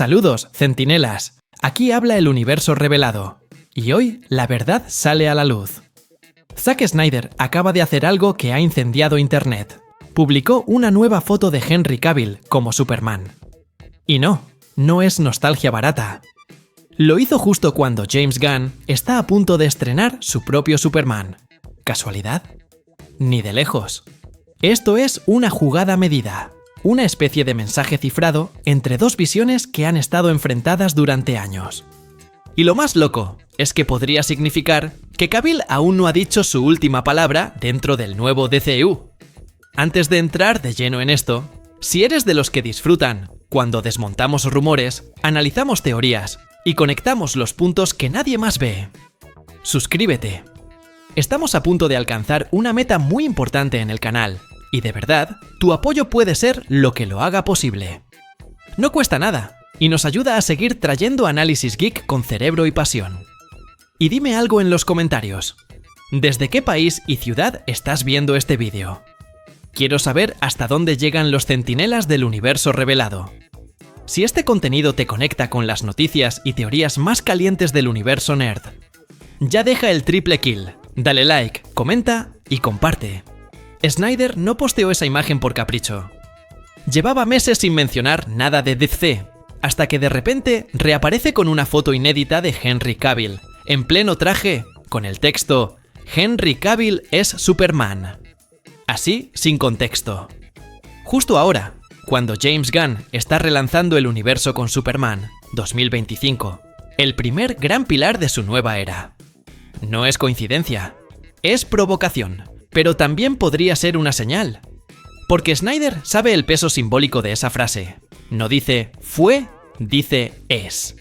Saludos, centinelas. Aquí habla el universo revelado. Y hoy la verdad sale a la luz. Zack Snyder acaba de hacer algo que ha incendiado internet. Publicó una nueva foto de Henry Cavill como Superman. Y no es nostalgia barata. Lo hizo justo cuando James Gunn está a punto de estrenar su propio Superman. ¿Casualidad? Ni de lejos. Esto es una jugada medida, una especie de mensaje cifrado entre dos visiones que han estado enfrentadas durante años. Y lo más loco es que podría significar que Cavill aún no ha dicho su última palabra dentro del nuevo DCU. Antes de entrar de lleno en esto, si eres de los que disfrutan cuando desmontamos rumores, analizamos teorías y conectamos los puntos que nadie más ve, suscríbete. Estamos a punto de alcanzar una meta muy importante en el canal, y de verdad, tu apoyo puede ser lo que lo haga posible. No cuesta nada, y nos ayuda a seguir trayendo análisis geek con cerebro y pasión. Y dime algo en los comentarios. ¿Desde qué país y ciudad estás viendo este vídeo? Quiero saber hasta dónde llegan los centinelas del universo revelado. Si este contenido te conecta con las noticias y teorías más calientes del universo nerd, ya deja el triple kill, dale like, comenta y comparte. Snyder no posteó esa imagen por capricho. Llevaba meses sin mencionar nada de DC, hasta que de repente reaparece con una foto inédita de Henry Cavill, en pleno traje, con el texto «Henry Cavill es Superman». Así, sin contexto. Justo ahora, cuando James Gunn está relanzando el universo con Superman 2025, el primer gran pilar de su nueva era. No es coincidencia, es provocación, pero también podría ser una señal. Porque Snyder sabe el peso simbólico de esa frase. No dice fue, dice es.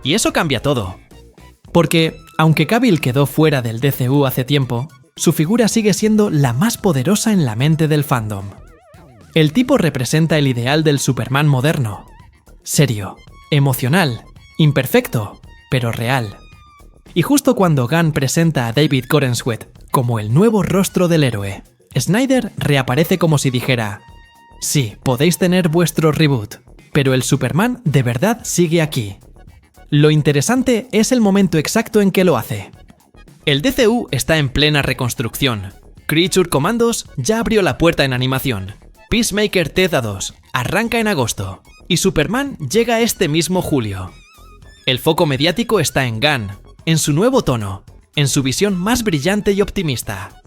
Y eso cambia todo. Porque, aunque Cavill quedó fuera del DCU hace tiempo, su figura sigue siendo la más poderosa en la mente del fandom. El tipo representa el ideal del Superman moderno. Serio, emocional, imperfecto, pero real. Y justo cuando Gunn presenta a David Corenswet como el nuevo rostro del héroe, Snyder reaparece como si dijera: sí, podéis tener vuestro reboot, pero el Superman de verdad sigue aquí. Lo interesante es el momento exacto en que lo hace. El DCU está en plena reconstrucción. Creature Commandos ya abrió la puerta en animación. Peacemaker Teda 2 arranca en agosto. Y Superman llega este mismo julio. El foco mediático está en Gunn, en su nuevo tono, en su visión más brillante y optimista.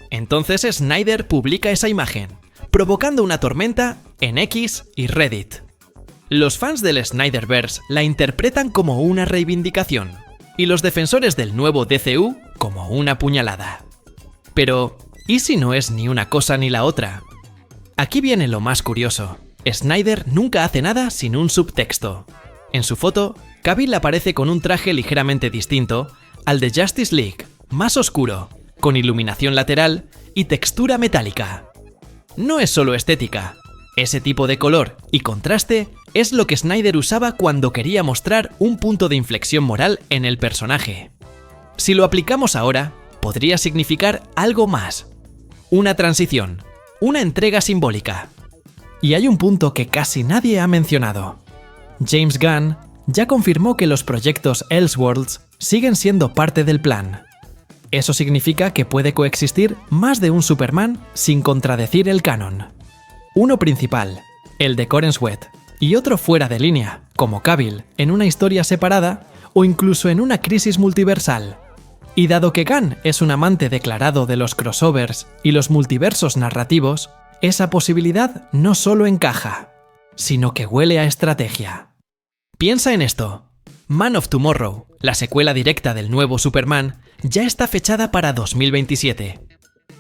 Entonces Snyder publica esa imagen, provocando una tormenta en X y Reddit. Los fans del Snyderverse la interpretan como una reivindicación, y los defensores del nuevo DCU como una puñalada. Pero, ¿y si no es ni una cosa ni la otra? Aquí viene lo más curioso. Snyder nunca hace nada sin un subtexto. En su foto, Cavill aparece con un traje ligeramente distinto al de Justice League, más oscuro, con iluminación lateral y textura metálica. No es solo estética. Ese tipo de color y contraste es lo que Snyder usaba cuando quería mostrar un punto de inflexión moral en el personaje. Si lo aplicamos ahora, podría significar algo más. Una transición, una entrega simbólica. Y hay un punto que casi nadie ha mencionado. James Gunn ya confirmó que los proyectos Elseworlds siguen siendo parte del plan. Eso significa que puede coexistir más de un Superman sin contradecir el canon. Uno principal, el de Corenswet, y otro fuera de línea, como Cavill, en una historia separada o incluso en una crisis multiversal. Y dado que Gunn es un amante declarado de los crossovers y los multiversos narrativos, esa posibilidad no solo encaja, sino que huele a estrategia. Piensa en esto. Man of Tomorrow, la secuela directa del nuevo Superman, ya está fechada para 2027.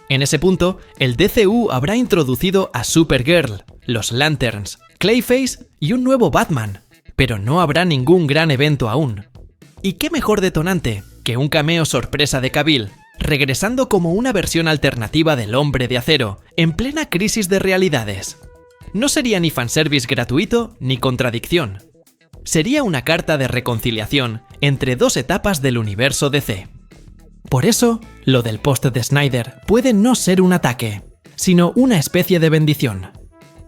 En ese punto, el DCU habrá introducido a Supergirl, los Lanterns, Clayface y un nuevo Batman, pero no habrá ningún gran evento aún. ¿Y qué mejor detonante que un cameo sorpresa de Cavill, regresando como una versión alternativa del Hombre de Acero, en plena crisis de realidades? No sería ni fanservice gratuito ni contradicción. Sería una carta de reconciliación entre dos etapas del universo DC. Por eso, lo del post de Snyder puede no ser un ataque, sino una especie de bendición.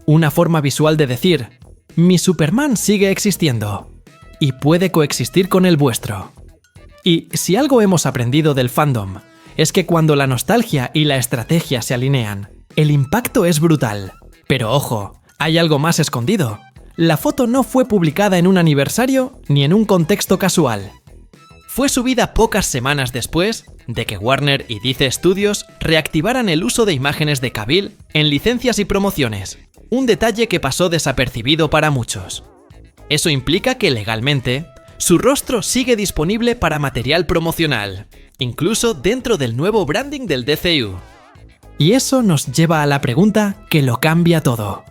Una forma visual de decir, Mi Superman sigue existiendo y puede coexistir con el vuestro. Y si algo hemos aprendido del fandom, es que cuando la nostalgia y la estrategia se alinean, el impacto es brutal. Pero ojo, hay algo más escondido. La foto no fue publicada en un aniversario ni en un contexto casual. Fue subida pocas semanas después de que Warner y DC Studios reactivaran el uso de imágenes de Cavill en licencias y promociones, un detalle que pasó desapercibido para muchos. Eso implica que legalmente, su rostro sigue disponible para material promocional, incluso dentro del nuevo branding del DCU. Y eso nos lleva a la pregunta que lo cambia todo.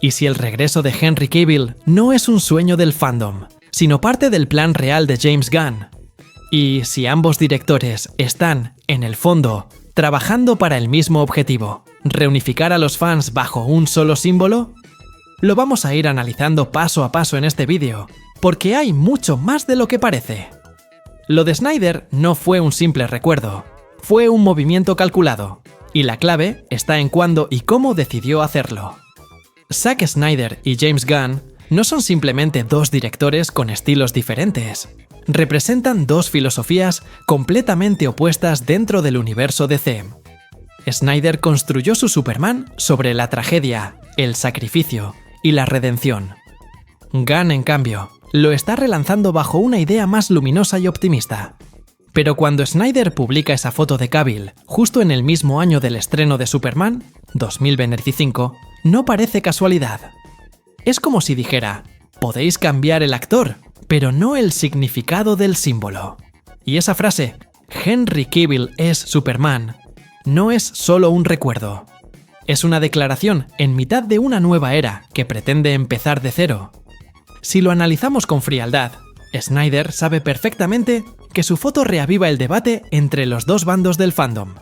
¿Y si el regreso de Henry Cavill no es un sueño del fandom, sino parte del plan real de James Gunn? ¿Y si ambos directores están, en el fondo, trabajando para el mismo objetivo, reunificar a los fans bajo un solo símbolo? Lo vamos a ir analizando paso a paso en este vídeo, porque hay mucho más de lo que parece. Lo de Snyder no fue un simple recuerdo, fue un movimiento calculado, y la clave está en cuándo y cómo decidió hacerlo. Zack Snyder y James Gunn no son simplemente dos directores con estilos diferentes. Representan dos filosofías completamente opuestas dentro del universo DC. Snyder construyó su Superman sobre la tragedia, el sacrificio y la redención. Gunn, en cambio, lo está relanzando bajo una idea más luminosa y optimista. Pero cuando Snyder publica esa foto de Cavill justo en el mismo año del estreno de Superman, 2025, no parece casualidad. Es como si dijera, podéis cambiar el actor, pero no el significado del símbolo. Y esa frase, Henry Cavill es Superman, no es solo un recuerdo. Es una declaración en mitad de una nueva era que pretende empezar de cero. Si lo analizamos con frialdad, Snyder sabe perfectamente que su foto reaviva el debate entre los dos bandos del fandom.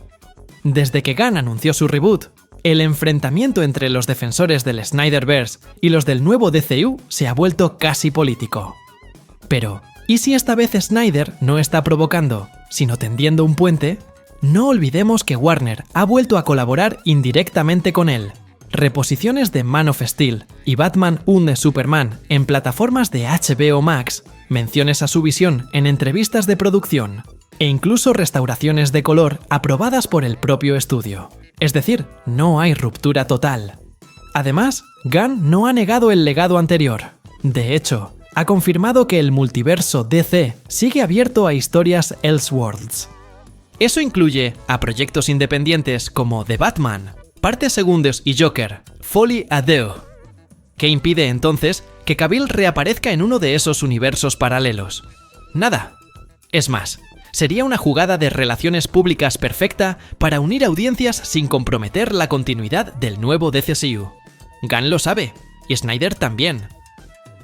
Desde que Gunn anunció su reboot, el enfrentamiento entre los defensores del Snyderverse y los del nuevo DCU se ha vuelto casi político. Pero, ¿y si esta vez Snyder no está provocando, sino tendiendo un puente? No olvidemos que Warner ha vuelto a colaborar indirectamente con él. Reposiciones de Man of Steel y Batman Unde Superman en plataformas de HBO Max, menciones a su visión en entrevistas de producción, e incluso restauraciones de color aprobadas por el propio estudio. Es decir, no hay ruptura total. Además, Gunn no ha negado el legado anterior. De hecho, ha confirmado que el multiverso DC sigue abierto a historias Elseworlds. Eso incluye a proyectos independientes como The Batman, Partes Segundos y Joker, Folie à Deux. ¿Qué impide entonces que Cavill reaparezca en uno de esos universos paralelos? Nada. Es más, sería una jugada de relaciones públicas perfecta para unir audiencias sin comprometer la continuidad del nuevo DCU. Gunn lo sabe, y Snyder también.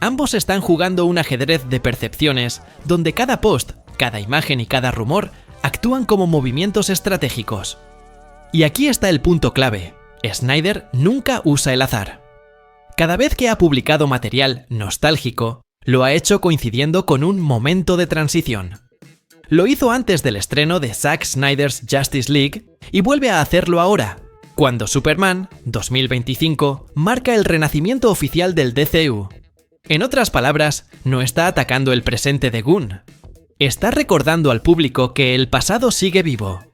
Ambos están jugando un ajedrez de percepciones donde cada post, cada imagen y cada rumor actúan como movimientos estratégicos. Y aquí está el punto clave. Snyder nunca usa el azar. Cada vez que ha publicado material nostálgico, lo ha hecho coincidiendo con un momento de transición. Lo hizo antes del estreno de Zack Snyder's Justice League y vuelve a hacerlo ahora, cuando Superman 2025 marca el renacimiento oficial del DCU. En otras palabras, no está atacando el presente de Gunn. Está recordando al público que el pasado sigue vivo.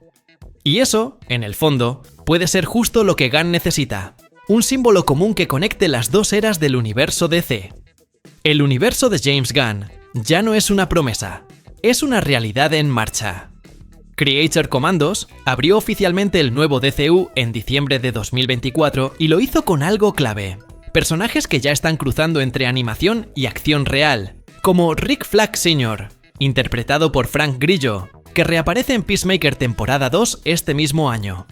Y eso, en el fondo, puede ser justo lo que Gunn necesita. Un símbolo común que conecte las dos eras del universo DC. El universo de James Gunn ya no es una promesa, es una realidad en marcha. Creator Commandos abrió oficialmente el nuevo DCU en diciembre de 2024 y lo hizo con algo clave. Personajes que ya están cruzando entre animación y acción real, como Rick Flag Sr., interpretado por Frank Grillo, que reaparece en Peacemaker temporada 2 este mismo año.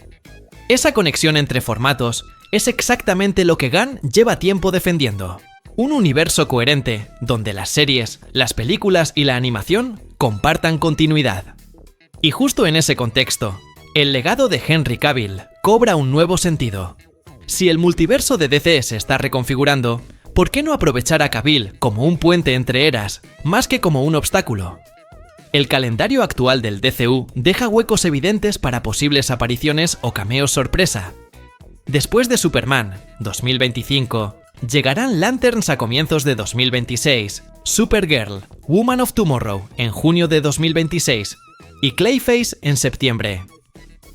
Esa conexión entre formatos es exactamente lo que Gunn lleva tiempo defendiendo. Un universo coherente, donde las series, las películas y la animación compartan continuidad. Y justo en ese contexto, el legado de Henry Cavill cobra un nuevo sentido. Si el multiverso de DC se está reconfigurando, ¿por qué no aprovechar a Cavill como un puente entre eras, más que como un obstáculo? El calendario actual del DCU deja huecos evidentes para posibles apariciones o cameos sorpresa. Después de Superman 2025, Llegarán Lanterns a comienzos de 2026, Supergirl, Woman of Tomorrow en junio de 2026 y Clayface en septiembre.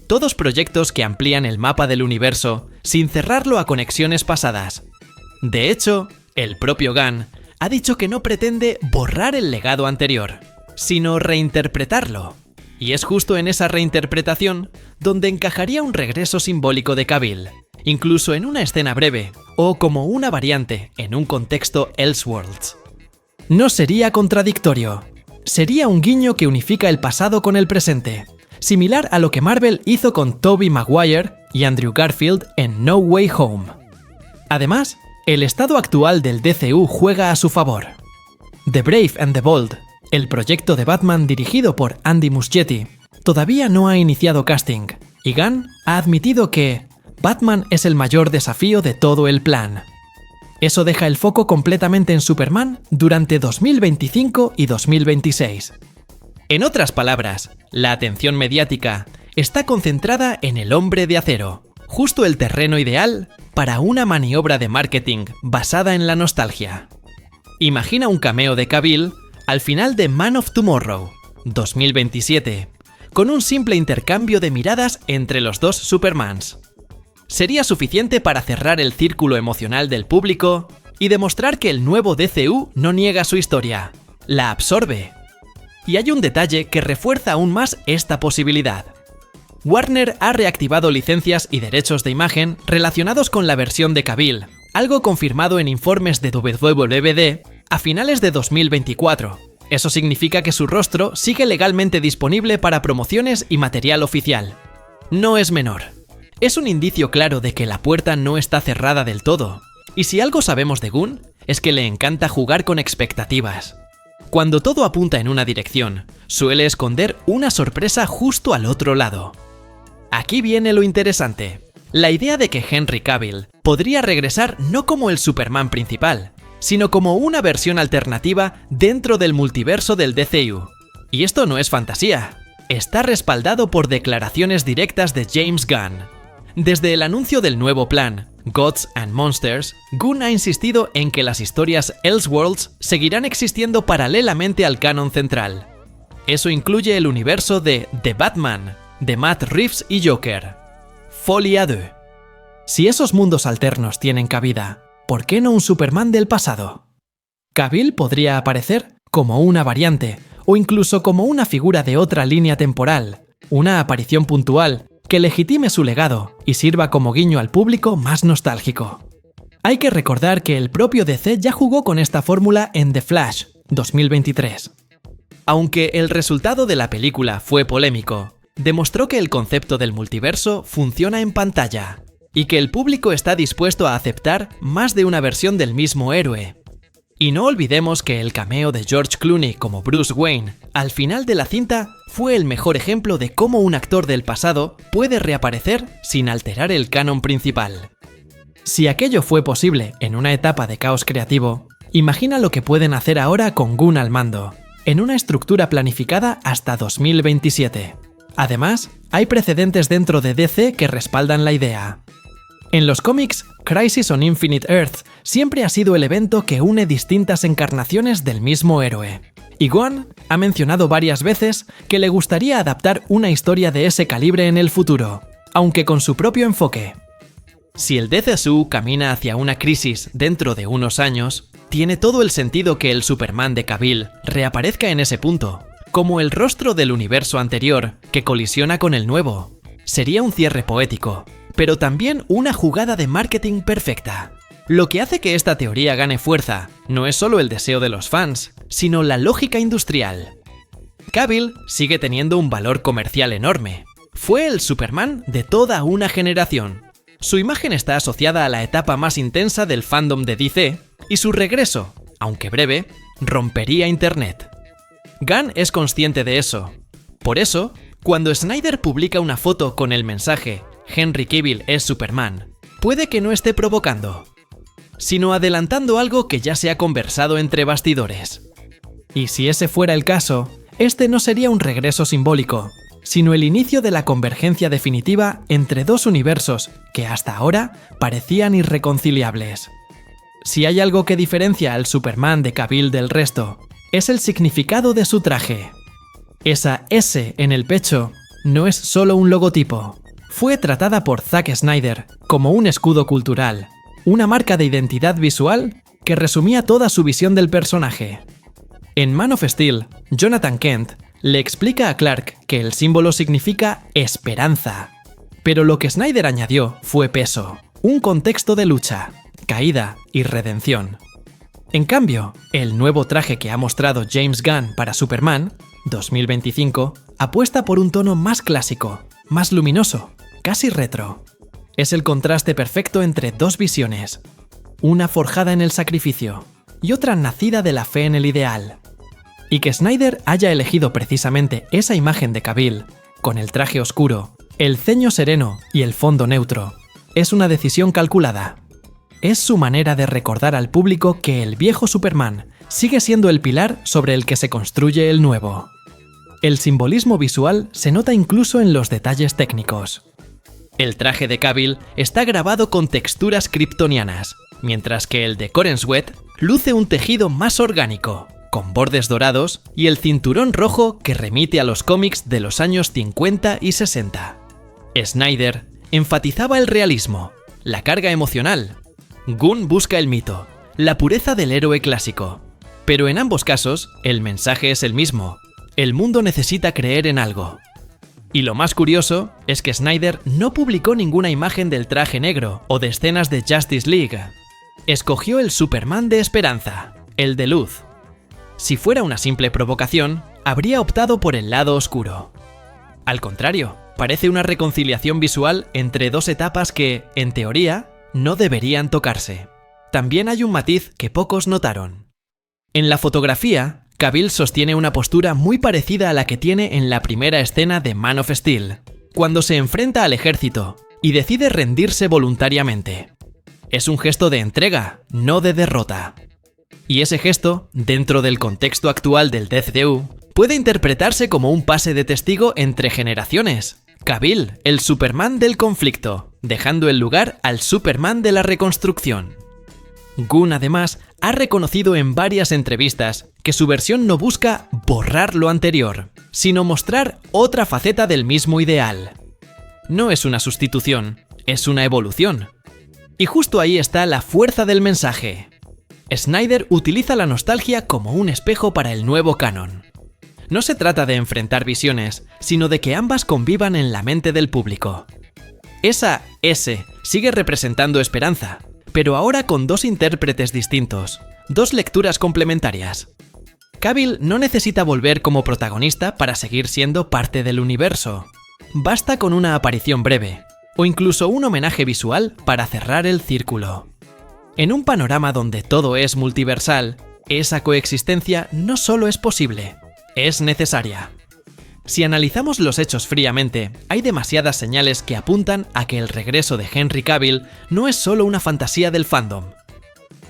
Todos proyectos que amplían el mapa del universo sin cerrarlo a conexiones pasadas. De hecho, el propio Gunn ha dicho que no pretende borrar el legado anterior, sino reinterpretarlo. Y es justo en esa reinterpretación donde encajaría un regreso simbólico de Cavill, incluso en una escena breve o como una variante en un contexto Elseworlds. No sería contradictorio. Sería un guiño que unifica el pasado con el presente, similar a lo que Marvel hizo con Tobey Maguire y Andrew Garfield en No Way Home. Además, el estado actual del DCU juega a su favor. The Brave and the Bold, el proyecto de Batman dirigido por Andy Muschietti, todavía no ha iniciado casting, y Gunn ha admitido que Batman es el mayor desafío de todo el plan. Eso deja el foco completamente en Superman durante 2025 y 2026. En otras palabras, la atención mediática está concentrada en el Hombre de Acero, justo el terreno ideal para una maniobra de marketing basada en la nostalgia. Imagina un cameo de Cavill al final de Man of Tomorrow, 2027, con un simple intercambio de miradas entre los dos Supermans. Sería suficiente para cerrar el círculo emocional del público y demostrar que el nuevo DCU no niega su historia, la absorbe. Y hay un detalle que refuerza aún más esta posibilidad. Warner ha reactivado licencias y derechos de imagen relacionados con la versión de Cavill, algo confirmado en informes de WWD a finales de 2024. Eso significa que su rostro sigue legalmente disponible para promociones y material oficial. No es menor. Es un indicio claro de que la puerta no está cerrada del todo. Y si algo sabemos de Gunn, es que le encanta jugar con expectativas. Cuando todo apunta en una dirección, suele esconder una sorpresa justo al otro lado. Aquí viene lo interesante. La idea de que Henry Cavill podría regresar no como el Superman principal, sino como una versión alternativa dentro del multiverso del DCU. Y esto no es fantasía. Está respaldado por declaraciones directas de James Gunn. Desde el anuncio del nuevo plan, Gods and Monsters, Gunn ha insistido en que las historias Elseworlds seguirán existiendo paralelamente al canon central. Eso incluye el universo de The Batman, de Matt Reeves y Joker. Folie à deux. Si esos mundos alternos tienen cabida, ¿por qué no un Superman del pasado? Cavill podría aparecer como una variante, o incluso como una figura de otra línea temporal, una aparición puntual que legitime su legado y sirva como guiño al público más nostálgico. Hay que recordar que el propio DC ya jugó con esta fórmula en The Flash, 2023. Aunque el resultado de la película fue polémico, demostró que el concepto del multiverso funciona en pantalla y que el público está dispuesto a aceptar más de una versión del mismo héroe. Y no olvidemos que el cameo de George Clooney como Bruce Wayne al final de la cinta fue el mejor ejemplo de cómo un actor del pasado puede reaparecer sin alterar el canon principal. Si aquello fue posible en una etapa de caos creativo, imagina lo que pueden hacer ahora con Gunn al mando, en una estructura planificada hasta 2027. Además, hay precedentes dentro de DC que respaldan la idea. En los cómics, Crisis on Infinite Earths siempre ha sido el evento que une distintas encarnaciones del mismo héroe. Y Gunn ha mencionado varias veces que le gustaría adaptar una historia de ese calibre en el futuro, aunque con su propio enfoque. Si el DCU camina hacia una crisis dentro de unos años, tiene todo el sentido que el Superman de Cavill reaparezca en ese punto, como el rostro del universo anterior que colisiona con el nuevo. Sería un cierre poético, pero también una jugada de marketing perfecta. Lo que hace que esta teoría gane fuerza no es solo el deseo de los fans, sino la lógica industrial. Cavill sigue teniendo un valor comercial enorme. Fue el Superman de toda una generación. Su imagen está asociada a la etapa más intensa del fandom de DC, y su regreso, aunque breve, rompería Internet. Gunn es consciente de eso. Por eso, cuando Snyder publica una foto con el mensaje Henry Cavill es Superman, puede que no esté provocando, sino adelantando algo que ya se ha conversado entre bastidores. Y si ese fuera el caso, este no sería un regreso simbólico, sino el inicio de la convergencia definitiva entre dos universos que hasta ahora parecían irreconciliables. Si hay algo que diferencia al Superman de Cavill del resto, es el significado de su traje. Esa S en el pecho no es solo un logotipo. Fue tratada por Zack Snyder como un escudo cultural, una marca de identidad visual que resumía toda su visión del personaje. En Man of Steel, Jonathan Kent le explica a Clark que el símbolo significa esperanza. Pero lo que Snyder añadió fue peso, un contexto de lucha, caída y redención. En cambio, el nuevo traje que ha mostrado James Gunn para Superman, 2025, apuesta por un tono más clásico, más luminoso, casi retro. Es el contraste perfecto entre dos visiones, una forjada en el sacrificio y otra nacida de la fe en el ideal. Y que Snyder haya elegido precisamente esa imagen de Cavill, con el traje oscuro, el ceño sereno y el fondo neutro, es una decisión calculada. Es su manera de recordar al público que el viejo Superman sigue siendo el pilar sobre el que se construye el nuevo. El simbolismo visual se nota incluso en los detalles técnicos. El traje de Cavill está grabado con texturas kryptonianas, mientras que el de Corenswet luce un tejido más orgánico, con bordes dorados y el cinturón rojo que remite a los cómics de los años 50 y 60. Snyder enfatizaba el realismo, la carga emocional. Gunn busca el mito, la pureza del héroe clásico. Pero en ambos casos, el mensaje es el mismo. El mundo necesita creer en algo. Y lo más curioso es que Snyder no publicó ninguna imagen del traje negro o de escenas de Justice League. Escogió el Superman de esperanza, el de luz. Si fuera una simple provocación, habría optado por el lado oscuro. Al contrario, parece una reconciliación visual entre dos etapas que, en teoría, no deberían tocarse. También hay un matiz que pocos notaron. En la fotografía, Cavill sostiene una postura muy parecida a la que tiene en la primera escena de Man of Steel, cuando se enfrenta al ejército y decide rendirse voluntariamente. Es un gesto de entrega, no de derrota. Y ese gesto, dentro del contexto actual del DCU, puede interpretarse como un pase de testigo entre generaciones. Cavill, el Superman del conflicto, dejando el lugar al Superman de la reconstrucción. Gunn, además, ha reconocido en varias entrevistas que su versión no busca borrar lo anterior, sino mostrar otra faceta del mismo ideal. No es una sustitución, es una evolución. Y justo ahí está la fuerza del mensaje. Snyder utiliza la nostalgia como un espejo para el nuevo canon. No se trata de enfrentar visiones, sino de que ambas convivan en la mente del público. Esa S sigue representando esperanza, pero ahora con dos intérpretes distintos, dos lecturas complementarias. Cavill no necesita volver como protagonista para seguir siendo parte del universo. Basta con una aparición breve, o incluso un homenaje visual para cerrar el círculo. En un panorama donde todo es multiversal, esa coexistencia no solo es posible, es necesaria. Si analizamos los hechos fríamente, hay demasiadas señales que apuntan a que el regreso de Henry Cavill no es solo una fantasía del fandom.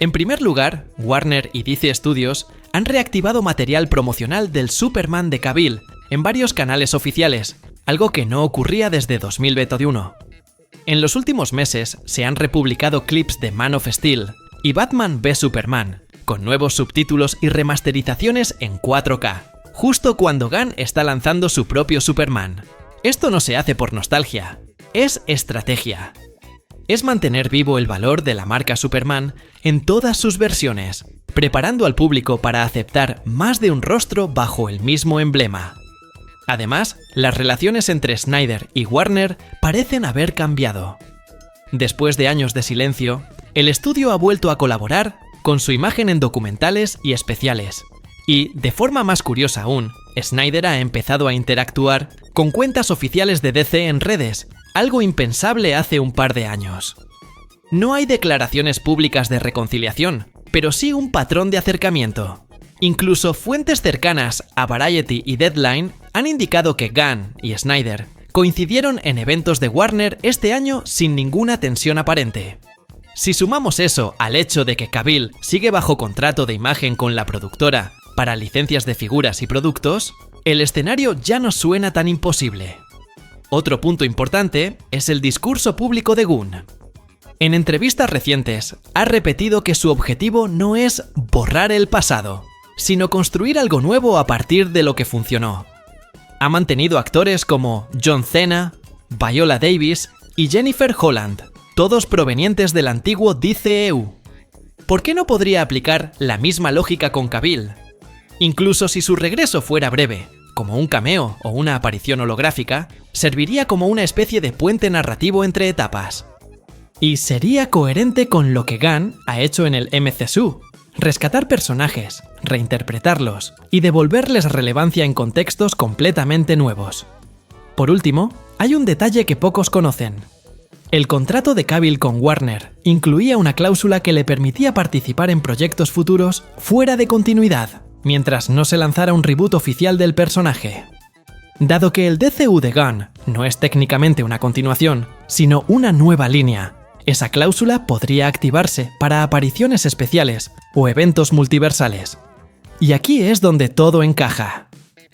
En primer lugar, Warner y DC Studios han reactivado material promocional del Superman de Cavill en varios canales oficiales, algo que no ocurría desde 2021. En los últimos meses se han republicado clips de Man of Steel y Batman v Superman, con nuevos subtítulos y remasterizaciones en 4K, justo cuando Gunn está lanzando su propio Superman. Esto no se hace por nostalgia, es estrategia. Es mantener vivo el valor de la marca Superman en todas sus versiones, preparando al público para aceptar más de un rostro bajo el mismo emblema. Además, las relaciones entre Snyder y Warner parecen haber cambiado. Después de años de silencio, el estudio ha vuelto a colaborar con su imagen en documentales y especiales. Y, de forma más curiosa aún, Snyder ha empezado a interactuar con cuentas oficiales de DC en redes, algo impensable hace un par de años. No hay declaraciones públicas de reconciliación, pero sí un patrón de acercamiento. Incluso fuentes cercanas a Variety y Deadline han indicado que Gunn y Snyder coincidieron en eventos de Warner este año sin ninguna tensión aparente. Si sumamos eso al hecho de que Cavill sigue bajo contrato de imagen con la productora para licencias de figuras y productos, el escenario ya no suena tan imposible. Otro punto importante es el discurso público de Gunn. En entrevistas recientes, ha repetido que su objetivo no es borrar el pasado, sino construir algo nuevo a partir de lo que funcionó. Ha mantenido actores como John Cena, Viola Davis y Jennifer Holland, todos provenientes del antiguo DCEU. ¿Por qué no podría aplicar la misma lógica con Cavill? Incluso si su regreso fuera breve, como un cameo o una aparición holográfica, serviría como una especie de puente narrativo entre etapas. Y sería coherente con lo que Gunn ha hecho en el MCU, rescatar personajes, reinterpretarlos y devolverles relevancia en contextos completamente nuevos. Por último, hay un detalle que pocos conocen. El contrato de Cavill con Warner incluía una cláusula que le permitía participar en proyectos futuros fuera de continuidad, mientras no se lanzara un reboot oficial del personaje. Dado que el DCU de Gunn no es técnicamente una continuación, sino una nueva línea, esa cláusula podría activarse para apariciones especiales o eventos multiversales. Y aquí es donde todo encaja.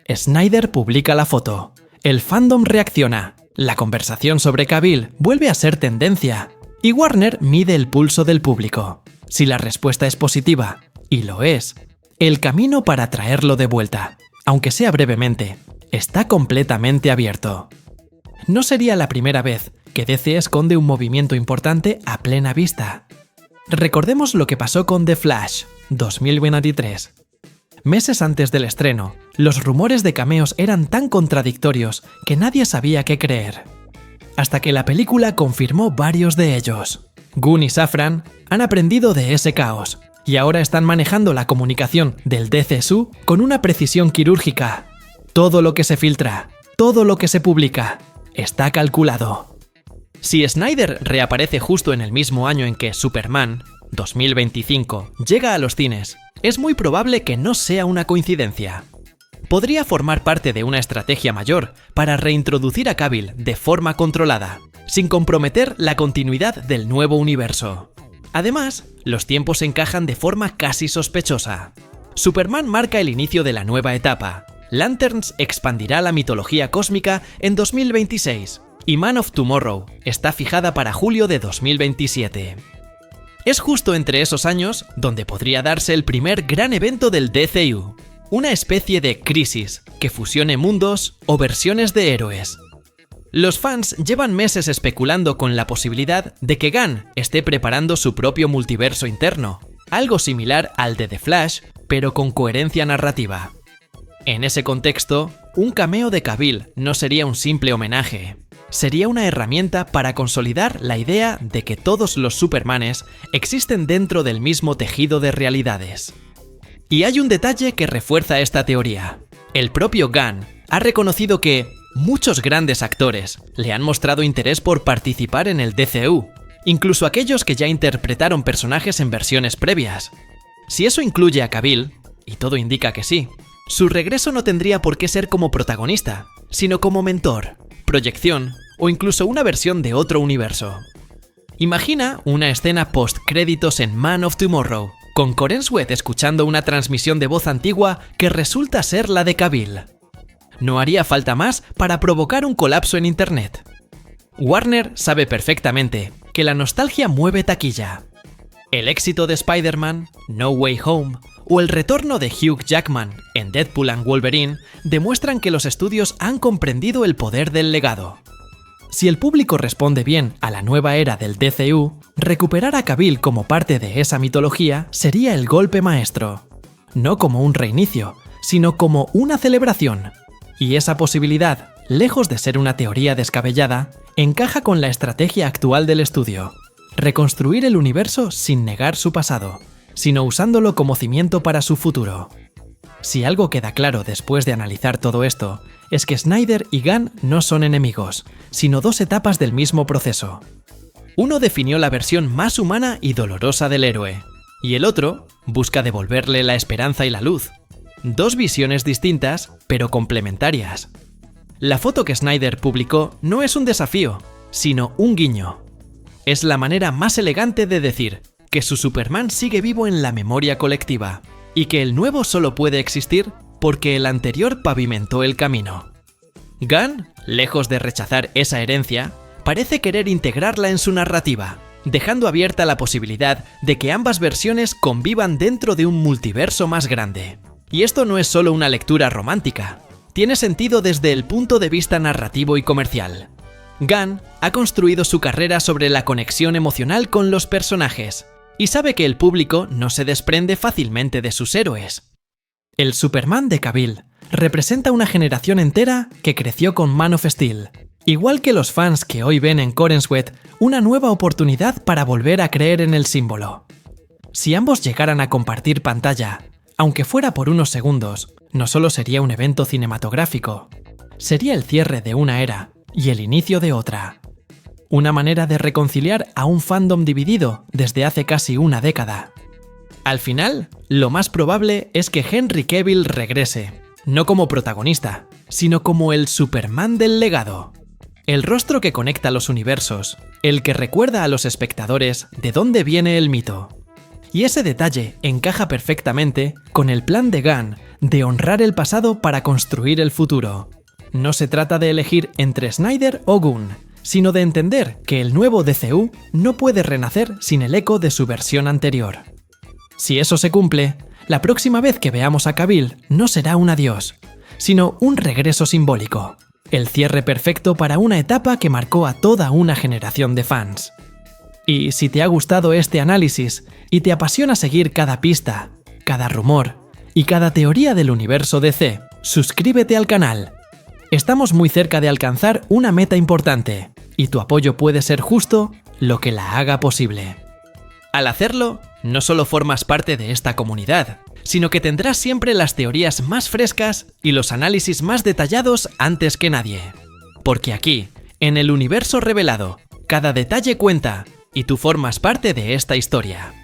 Snyder publica la foto, el fandom reacciona, la conversación sobre Cavill vuelve a ser tendencia, y Warner mide el pulso del público. Si la respuesta es positiva, y lo es, el camino para traerlo de vuelta, aunque sea brevemente, está completamente abierto. No sería la primera vez que DC esconde un movimiento importante a plena vista. Recordemos lo que pasó con The Flash, 2023. Meses antes del estreno, los rumores de cameos eran tan contradictorios que nadie sabía qué creer. Hasta que la película confirmó varios de ellos. Gunn y Safran han aprendido de ese caos, y ahora están manejando la comunicación del DCSU con una precisión quirúrgica. Todo lo que se filtra, todo lo que se publica, está calculado. Si Snyder reaparece justo en el mismo año en que Superman, 2025, llega a los cines, es muy probable que no sea una coincidencia. Podría formar parte de una estrategia mayor para reintroducir a Cavill de forma controlada, sin comprometer la continuidad del nuevo universo. Además, los tiempos encajan de forma casi sospechosa. Superman marca el inicio de la nueva etapa, Lanterns expandirá la mitología cósmica en 2026, y Man of Tomorrow está fijada para julio de 2027. Es justo entre esos años donde podría darse el primer gran evento del DCU, una especie de crisis que fusione mundos o versiones de héroes. Los fans llevan meses especulando con la posibilidad de que Gunn esté preparando su propio multiverso interno, algo similar al de The Flash, pero con coherencia narrativa. En ese contexto, un cameo de Cavill no sería un simple homenaje. Sería una herramienta para consolidar la idea de que todos los Supermanes existen dentro del mismo tejido de realidades. Y hay un detalle que refuerza esta teoría. El propio Gunn ha reconocido que muchos grandes actores le han mostrado interés por participar en el DCU, incluso aquellos que ya interpretaron personajes en versiones previas. Si eso incluye a Cavill, y todo indica que sí, su regreso no tendría por qué ser como protagonista, sino como mentor, proyección o incluso una versión de otro universo. Imagina una escena post-créditos en Man of Tomorrow, con Corenswet escuchando una transmisión de voz antigua que resulta ser la de Cavill. No haría falta más para provocar un colapso en Internet. Warner sabe perfectamente que la nostalgia mueve taquilla. El éxito de Spider-Man, No Way Home o el retorno de Hugh Jackman en Deadpool and Wolverine demuestran que los estudios han comprendido el poder del legado. Si el público responde bien a la nueva era del DCU, recuperar a Cavill como parte de esa mitología sería el golpe maestro. No como un reinicio, sino como una celebración. Y esa posibilidad, lejos de ser una teoría descabellada, encaja con la estrategia actual del estudio. Reconstruir el universo sin negar su pasado, sino usándolo como cimiento para su futuro. Si algo queda claro después de analizar todo esto, es que Snyder y Gunn no son enemigos, sino dos etapas del mismo proceso. Uno definió la versión más humana y dolorosa del héroe, y el otro busca devolverle la esperanza y la luz. Dos visiones distintas, pero complementarias. La foto que Snyder publicó no es un desafío, sino un guiño. Es la manera más elegante de decir que su Superman sigue vivo en la memoria colectiva, y que el nuevo solo puede existir porque el anterior pavimentó el camino. Gunn, lejos de rechazar esa herencia, parece querer integrarla en su narrativa, dejando abierta la posibilidad de que ambas versiones convivan dentro de un multiverso más grande. Y esto no es solo una lectura romántica, tiene sentido desde el punto de vista narrativo y comercial. Gunn ha construido su carrera sobre la conexión emocional con los personajes, y sabe que el público no se desprende fácilmente de sus héroes. El Superman de Cavill representa una generación entera que creció con Man of Steel, igual que los fans que hoy ven en Corenswet una nueva oportunidad para volver a creer en el símbolo. Si ambos llegaran a compartir pantalla, aunque fuera por unos segundos, no solo sería un evento cinematográfico, sería el cierre de una era y el inicio de otra. Una manera de reconciliar a un fandom dividido desde hace casi una década. Al final, lo más probable es que Henry Cavill regrese, no como protagonista, sino como el Superman del legado. El rostro que conecta los universos, el que recuerda a los espectadores de dónde viene el mito. Y ese detalle encaja perfectamente con el plan de Gunn de honrar el pasado para construir el futuro. No se trata de elegir entre Snyder o Gunn, sino de entender que el nuevo DCU no puede renacer sin el eco de su versión anterior. Si eso se cumple, la próxima vez que veamos a Cavill no será un adiós, sino un regreso simbólico, el cierre perfecto para una etapa que marcó a toda una generación de fans. Y si te ha gustado este análisis y te apasiona seguir cada pista, cada rumor y cada teoría del universo DC, suscríbete al canal. Estamos muy cerca de alcanzar una meta importante, y tu apoyo puede ser justo lo que la haga posible. Al hacerlo, no solo formas parte de esta comunidad, sino que tendrás siempre las teorías más frescas y los análisis más detallados antes que nadie. Porque aquí, en el universo revelado, cada detalle cuenta, y tú formas parte de esta historia.